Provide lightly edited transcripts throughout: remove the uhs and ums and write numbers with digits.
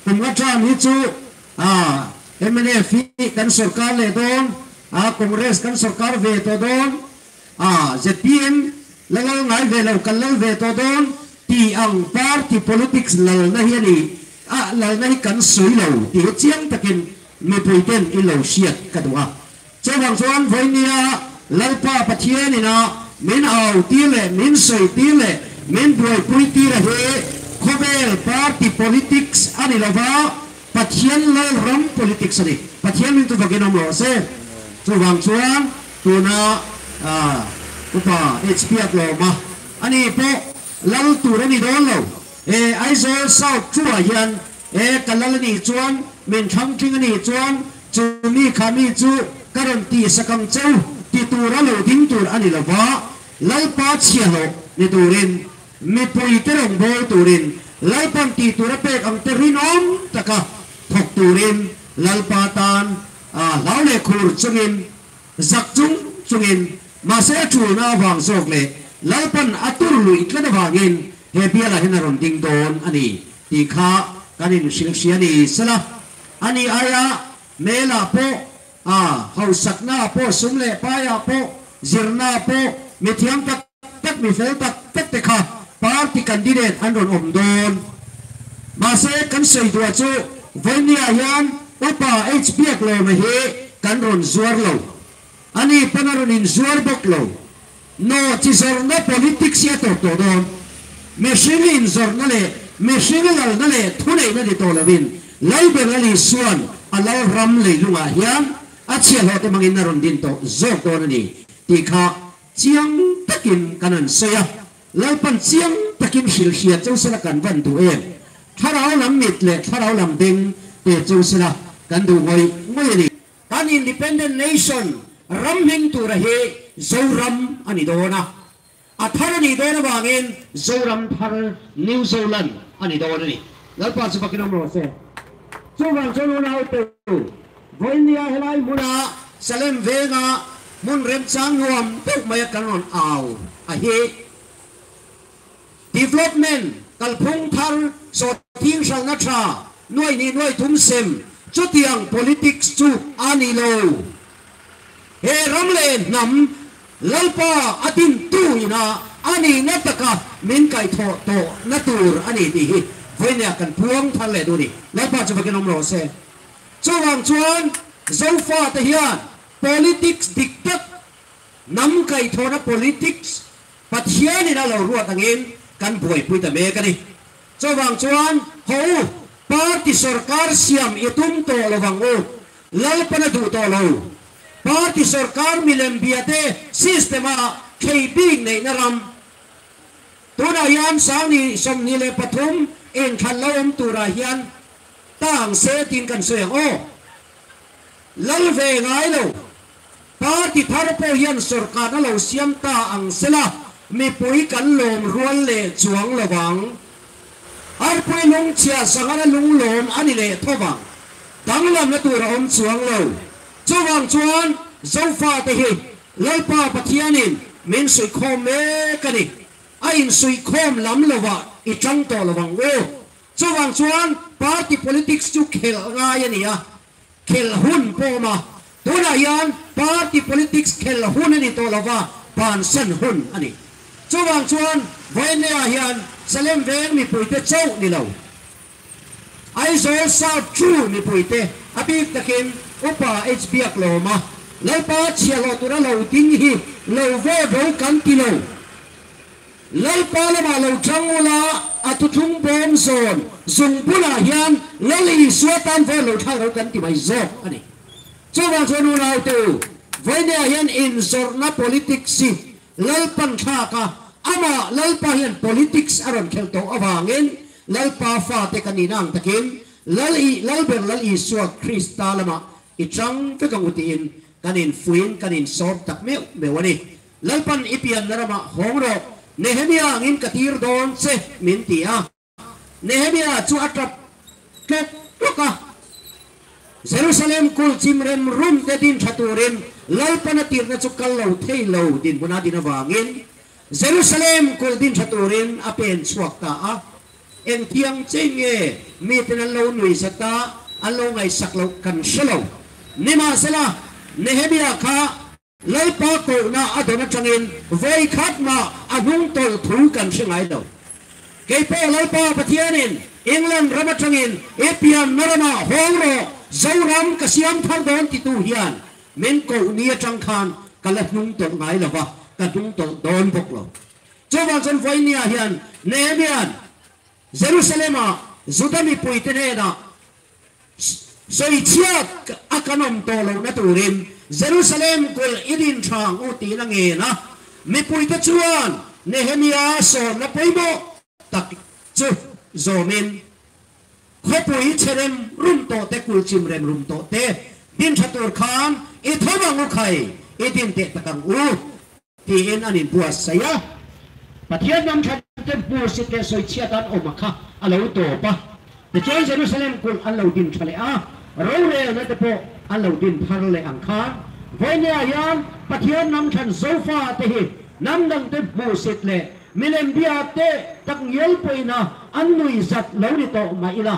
ผมก็ชอบฮิจูMNF กันสุรการเลยโดนคอนเกรสกันสุรการเวทโดนZPM แล้วไงเวลากันแล้วเวทโดนที่อังพาร์ตี้ politics แล้วนะเฮียนี่แล้วนะกันสวยเราที่เชียงตะกินไม่พูดเต็มอิโลเชียกันว่าเจ้าบางส่วนวันนี้แล้วป้าปะเทียนี่นะมินเอาตีเลยมินสวยตีเลยมินด้วยพูดตีเลยขบเปาร์ตี้ politics อันนี้เราว่าปัจเจียนเลยรัม politics นี่ปัจเจียนนี่ตัวกินน้ำร้อนเซ่ตัวบางส่วนตัวน่ะตัวป้าHPF เรามาอันนี้พอแล้วตัวนี้โดนเราไอ้โซ่เศร้าชั่วยันกันแล้วนี่จวนเมนทั้งทิ้งนี่จวนจูมีขามีจูการันตีสักคำเจ้าที่ตัวเราทิ้งตัวอันนี้เราว่าแล้วป้าเชี่ยวในตัวเรนไม่พูดถึงโบตัวเรนแล้วปันตีตัวเราเป็นอังเทรินอมตะกะถกตัวเรนแล้วป้าตานแล้วเลยคูร์จงินจักจงอินมาเสียจูน่าวังโศกเลยแล้วปันอัตุลุยกันวังอินเฮเบียละเห็นรอนดิงโดนอันนี้ที่ข้ากันอินสิลเชียนี่สละอันนี้อายะเมล่าโปเขาสักหน้าโปสุมเล่ปายาโปจิรนาโปมีเทียมตักมีเฟลตักเตะข้าปาร์ตี้กันดิเดตอันรอนอมโดนมาเสกกันใส่ตัวจูวันนี้ยันอุปาHPF เลยมาเฮกันรอนจวร์โลอันนี้เป็นรอนอินจวร์บกโลโนที่จวร์น่ะ politics เสียตัวโดนไม่ใช่อินจวร์นั่นเลยไม่ใช่เรื่องนั่นเลยทุเรศนั่นที่ตัวละวินไล่เบลลี่ส่วนอะไรรำเลยลุงอาเฮียนอาเชียร์เราแต่มังอินนารอนดินโตโจตัวนี่ที่ข้าเจียงตะกินกันนั่นเสียไล่ปันเจียงตะกินหิลเชียเจ้าสละกันวันตัวเองถ้าเราลำมิดเลยถ้าเราลำดิงเดี๋ยวเจ้าสละกันดูไว้ไม่ดีการ independent nation รำหิงตัวระเฮโจรำอันนี้โดนะอัธารนี่โดนว่าเงินโจรำทารนิวซีแลนด์อันนี้โดนนี่แล้วปัจจุบันกินน้ำร้อนเสียช่วงวันช่วงนู้นเอาตัววันนี้เฮลัยมุนาเซเลมเวงามุนเรมซังรวมตุกมากันนอนเอาอะเฮ development กัลพุงทารสดทิ้งช่างนัชชาหน่วยนี้หน่วยทุ่มเซมจุดยัง politics จูอันนี้โลเฮรัมเลนนำลัลปาอดินตูยนะอันนี้นัตกะมินไก่โตนัตูรอันนี้ดีวันนี้กันพวงทันเลยดูดิแล้วปัจจุบันกินน้ำร้อนเสียช่วงชวนโซฟาตะเฮียน politics ดิกตักน้ำไก่โทนะ politics ปัจเจียนี่นะเรารู้ตั้งเองกันป่วยปุยตะเมกันดิช่วงชวนเขาปาร์ตี้สร์การเสียมอีตุ้มโตระวังโอแล้วปนดูโตเรา Parti sarkar milen biate sistema keeping nei naram tuna yan sangni somni le pathum en thalom tura hian tang se tin kan soyang o lalve ngai lo parti tharpo hian sarkar lo siam ta ang sela mi pui kan lom rual le chuang lawang ar pui lung chia sangara lung lom ani le thowang danglam na tura om chuang loช่วงชวนโซฟาเตหิไล่ป้าปะเทียนินเมนสุยโคมเมกันนี่ไอ้สุยโคมล้ำละวะอีจังโตละวังโวช่วงชวนพาร์ตี้ politics จุเคลง่ายนี่อะเคลหุ่นโปมาตัวนายันพาร์ตี้ politics เคลหุ่นนี่ตัวละวะปานเส้นหุ่นอันนี้ช่วงชวนเวนเนียยันเซเลมเวนมีปุยเตเจ้านี่เราไอ้โซซาจูมีปุยเตอภิตะกินอุปาHPF โลมาแล้วป้าเชียร์เราตัวเราดิ้งฮีเราโว้เรากันกิโลแล้วป้าละมาเราจังละอัตุทุ่งบอมโซนส่งบุญอาหินแล้วลีสวตันโว้เราทั้งเรากันที่ไม่จบอันนี้ช่วงชนูเราตัววันนี้อาหินอินสอร์นา politics แล้วปัญหากะอามาแล้วป้าเห็น politics อารมณ์เขียวโตอวางินแล้วป้าฟาเตกันนี่นั่งตะกินแล้วเบลแล้วอีสวดคริสตัลละมาอีจังก็กังวลอินกันอินฟื้นกันอินสอบตักเมื่อวันนี้แล้วปันอีเปียนนรมาหงโรเนเฮมียงินกตีร์โดนเซมินตีอาเนเฮมียจูอัตรับเกตุกะเยรูซาเล็มคุลจิมเรมรุมเดดินชัตูเรมแล้วปันตีร์นจุกัลเลวเทยเลวดินบุนาดินวางินเยรูซาเล็มคุลดินชัตูเรมอเป็นสวกตาอา eng thiang che nge mi ten an lo nui sata an lo ngai sak lo kan shelo nima sela Nehemia kha lấy pa cổ na adona changin voi khat ma anung tol thu kan singai do ke po lấy pa pathianin England rama changin epian narama hongro zoram kasiam thar don ti tu hian men ko nia chang khan kalat nung tol ngai lawa ka nung tol don bok lo chowa chen voi nia hian Nehemia Jerusalema zudami puitene na soi chia akanom tolo na turin Jerusalem kul idin chang uti na nge na mi puita chuan Nehemia so na poimo tak chu zomin khopui cherem rum to te kul chimrem rum to te din chatur khan e thoma ngu khai e din te takang u ti en anin puas saya pathian nam chat te pu si te soi chia tan omakha alo to pa te chen Jerusalem kul alo din chale a role na te po alo din phar le ang khan voi nya yan pathian nam chan zofa te hi nam dang te pu sit le milem bia te tak yel poina annui zat lo ni to ma ila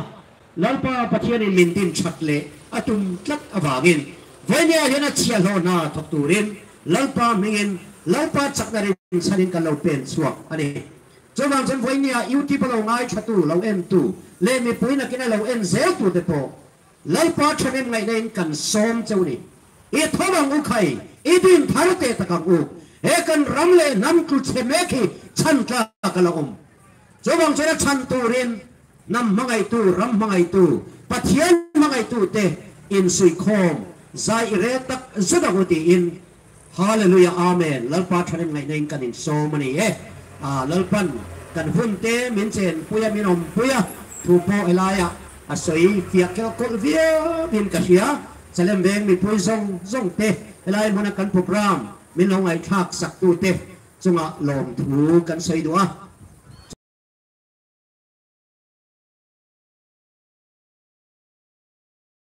lalpa pathian in min din chat le atum tlat awangin voi nya yan a chia lo na thok turin lalpa mingin lalpa chakdarin sanin ka lo pen suak ani chowang chen voi nya yuti pa lo ngai thatu lo em tu le mi puina kina lo en zel tu te po lalpa chanem ngai nen kan som chawni e thomang u khai e din tharate takang u e kan ramle nam ku chemeki chan ka kalom chowang chen chan tu rin nam mangai tu ram mangai tu pathian mangai tu te in sui khom zai re tak zadaguti in hallelujah amen lalpa chanem ngai nen kan in so mani e lalpan kan hun te min chen puya minom puya thu po elaya asoi fiak kel kol via bin kasia salem beng mi poi zong te elai mona kan program min long ai thak sak tu te chunga lom thu kan sei dua